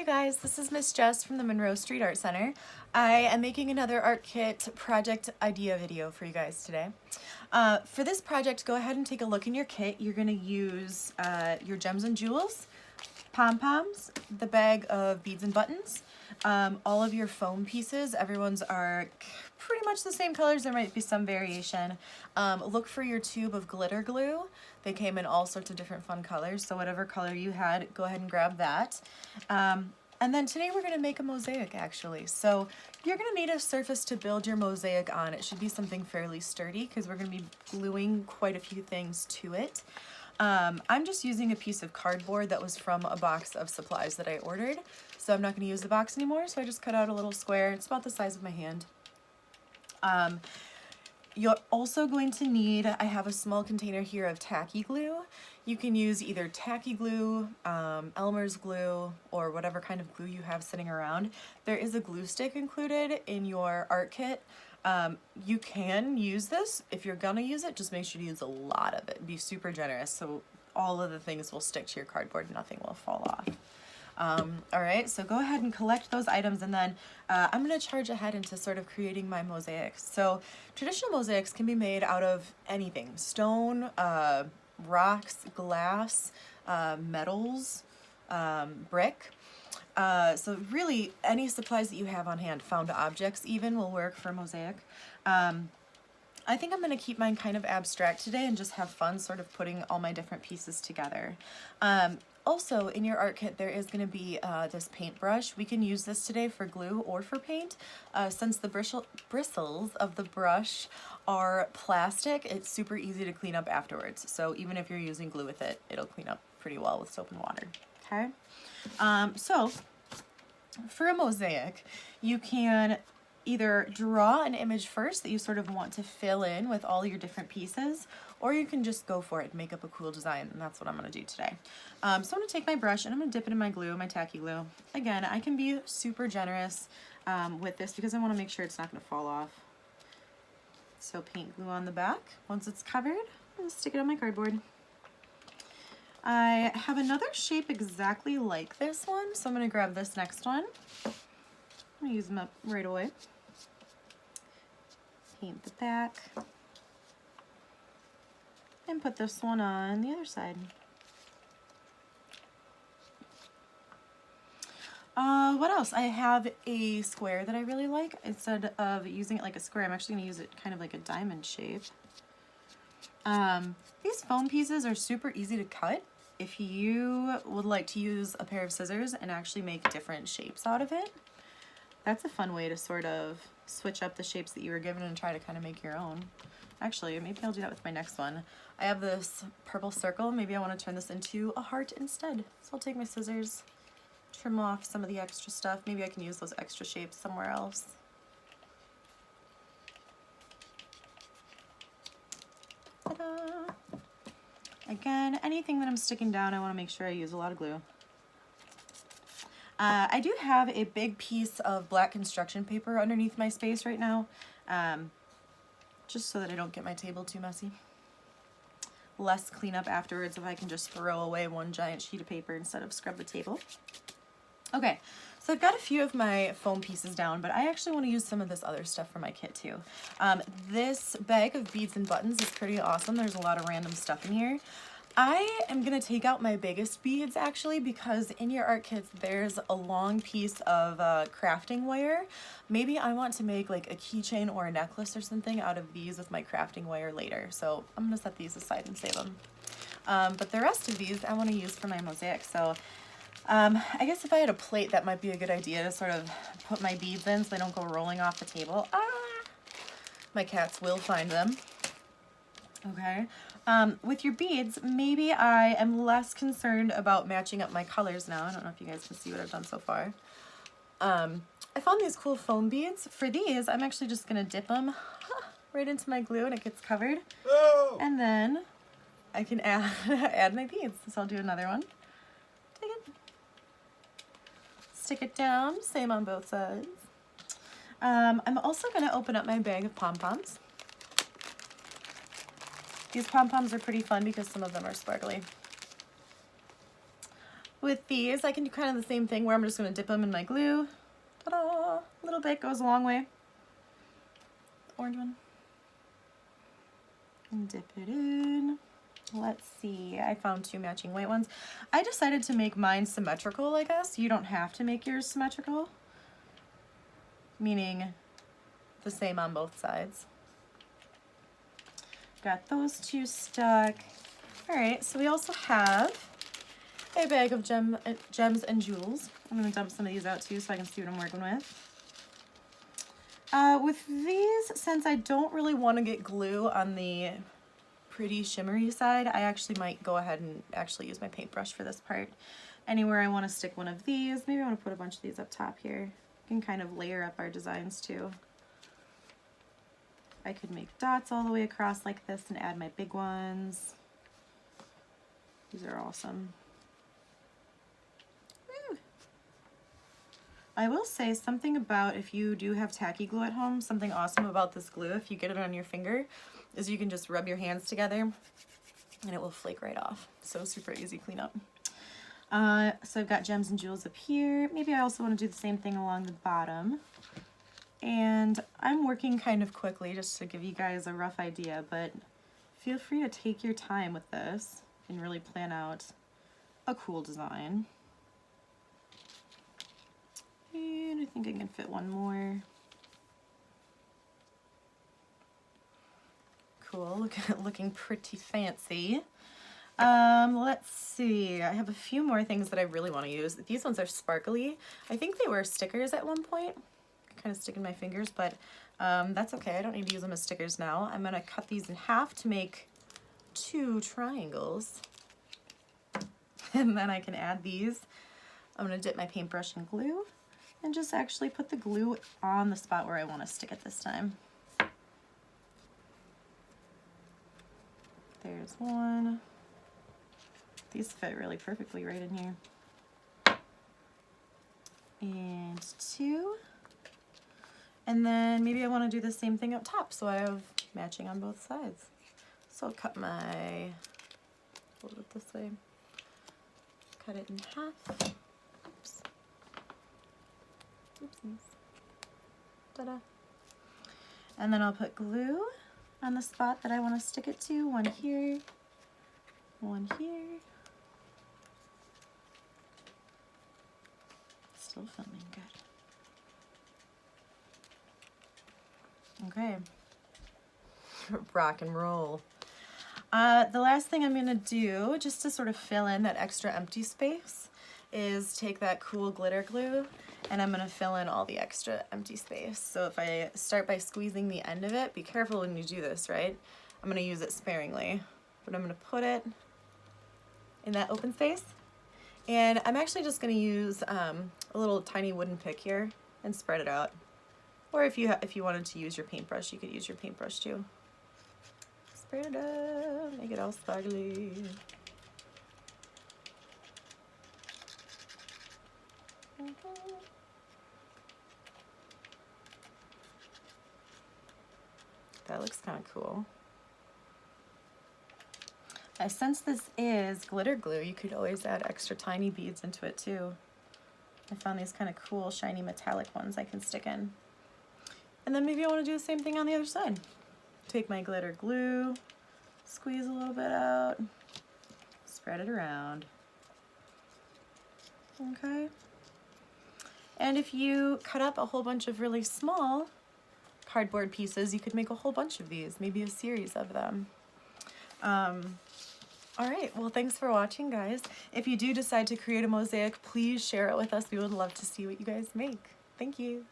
Hi guys, this is Miss Jess from the Monroe Street Art Center. I am making another art kit project idea video for you guys today. For this project, go ahead and take a look in your kit. You're going to use your gems and jewels, Pom Poms, the bag of beads and buttons, all of your foam pieces. Everyone's are pretty much the same colors. There might be some variation. Look for your tube of glitter glue. They came in all sorts of different fun colors, so whatever color you had, go ahead and grab that. And then today we're going to make a mosaic actually. So you're going to need a surface to build your mosaic on. It should be something fairly sturdy because we're going to be gluing quite a few things to it. I'm just using a piece of cardboard that was from a box of supplies that I ordered. So I'm not going to use the box anymore, so I just cut out a little square. It's about the size of my hand. You're also going to need, I have a small container here of tacky glue. You can use either tacky glue, Elmer's glue, or whatever kind of glue you have sitting around. There is a glue stick included in your art kit. You can use this. If you're gonna use it, just make sure to use a lot of it. Be super generous so all of the things will stick to your cardboard, nothing will fall off. All right, so go ahead and collect those items, and then I'm going to charge ahead into sort of creating my mosaics. So traditional mosaics can be made out of anything: stone, rocks, glass, metals, brick. So really any supplies that you have on hand, found objects even, will work for mosaic. I think I'm going to keep mine kind of abstract today and just have fun sort of putting all my different pieces together. Also, in your art kit, there is going to be this paintbrush. We can use this today for glue or for paint. Since the bristles of the brush are plastic, it's super easy to clean up afterwards. So even if you're using glue with it, it'll clean up pretty well with soap and water. Okay? So for a mosaic, you can either draw an image first that you sort of want to fill in with all your different pieces, or you can just go for it and make up a cool design, and that's what I'm going to do today. So I'm going to take my brush and I'm going to dip it in my glue, my tacky glue. Again, I can be super generous with this because I want to make sure it's not going to fall off. So paint glue on the back. Once it's covered, I'm going to stick it on my cardboard. I have another shape exactly like this one, so I'm going to grab this next one. I'm going to use them up right away. Paint the back. And put this one on the other side. What else? I have a square that I really like. Instead of using it like a square, I'm actually going to use it kind of like a diamond shape. These foam pieces are super easy to cut. If you would like to use a pair of scissors and actually make different shapes out of it, that's a fun way to sort of switch up the shapes that you were given and try to kind of make your own. Actually, maybe I'll do that with my next one. I have this purple circle. Maybe I want to turn this into a heart instead. So I'll take my scissors, trim off some of the extra stuff. Maybe I can use those extra shapes somewhere else. Ta-da! Again, anything that I'm sticking down, I want to make sure I use a lot of glue. I do have a big piece of black construction paper underneath my space right now, just so that I don't get my table too messy. Less cleanup afterwards if I can just throw away one giant sheet of paper instead of scrub the table. Okay, so I've got a few of my foam pieces down, but I actually want to use some of this other stuff for my kit too. This bag of beads and buttons is pretty awesome. There's a lot of random stuff in here. I am going to take out my biggest beads actually, because in your art kits there's a long piece of crafting wire. Maybe I want to make like a keychain or a necklace or something out of these with my crafting wire later. So I'm going to set these aside and save them. But the rest of these I want to use for my mosaic. So I guess if I had a plate, that might be a good idea to sort of put my beads in so they don't go rolling off the table. My cats will find them. Okay. With your beads, maybe I am less concerned about matching up my colors now. I don't know if you guys can see what I've done so far. I found these cool foam beads. For these, I'm actually just going to dip them right into my glue and it gets covered. Oh. And then I can add my beads. So I'll do another one. Take it. Stick it down. Same on both sides. I'm also going to open up my bag of Pom Poms. These Pom Poms are pretty fun because some of them are sparkly. With these, I can do kind of the same thing where I'm just going to dip them in my glue. Ta-da! A little bit goes a long way. Orange one. And dip it in. Let's see, I found 2 matching white ones. I decided to make mine symmetrical, I guess. You don't have to make yours symmetrical, meaning the same on both sides. Got those 2 stuck. All right, so we also have a bag of gems and jewels. I'm gonna dump some of these out too so I can see what I'm working with. With these, since I don't really want to get glue on the pretty shimmery side, I actually might go ahead and actually use my paintbrush for this part. Anywhere I want to stick one of these, maybe I want to put a bunch of these up top here. We can kind of layer up our designs too. I could make dots all the way across like this and add my big ones. These are awesome. Woo. I will say something about if you do have tacky glue at home, something awesome about this glue, if you get it on your finger, is you can just rub your hands together and it will flake right off. So super easy cleanup. So I've got gems and jewels up here. Maybe I also want to do the same thing along the bottom. And I'm working kind of quickly just to give you guys a rough idea, but feel free to take your time with this and really plan out a cool design. And I think I can fit one more. Cool, looking pretty fancy. Let's see, I have a few more things that I really want to use. These ones are sparkly. I think they were stickers at one point. Kind of stick in my fingers, but that's okay. I don't need to use them as stickers now. I'm gonna cut these in half to make 2 triangles. And then I can add these. I'm gonna dip my paintbrush in glue and just actually put the glue on the spot where I want to stick it this time. There's one. These fit really perfectly right in here. And 2. And then maybe I want to do the same thing up top so I have matching on both sides. So I'll cut my, hold it this way, cut it in half. Oops. Oopsies. Ta-da. And then I'll put glue on the spot that I want to stick it to. One here, one here. Still filming, good. Okay. Rock and roll. The last thing I'm gonna do, just to sort of fill in that extra empty space, is take that cool glitter glue and I'm gonna fill in all the extra empty space. So if I start by squeezing the end of it, be careful when you do this, right? I'm gonna use it sparingly, but I'm gonna put it in that open space. And I'm actually just gonna use a little tiny wooden pick here and spread it out. Or if you wanted to use your paintbrush, you could use your paintbrush too. Spread it out, make it all sparkly. Okay. That looks kind of cool. Since this is glitter glue, you could always add extra tiny beads into it too. I found these kind of cool, shiny metallic ones I can stick in. And then maybe I want to do the same thing on the other side. Take my glitter glue, squeeze a little bit out, spread it around. Okay. And if you cut up a whole bunch of really small cardboard pieces, you could make a whole bunch of these, maybe a series of them. All right, well, thanks for watching, guys. If you do decide to create a mosaic, please share it with us. We would love to see what you guys make. Thank you.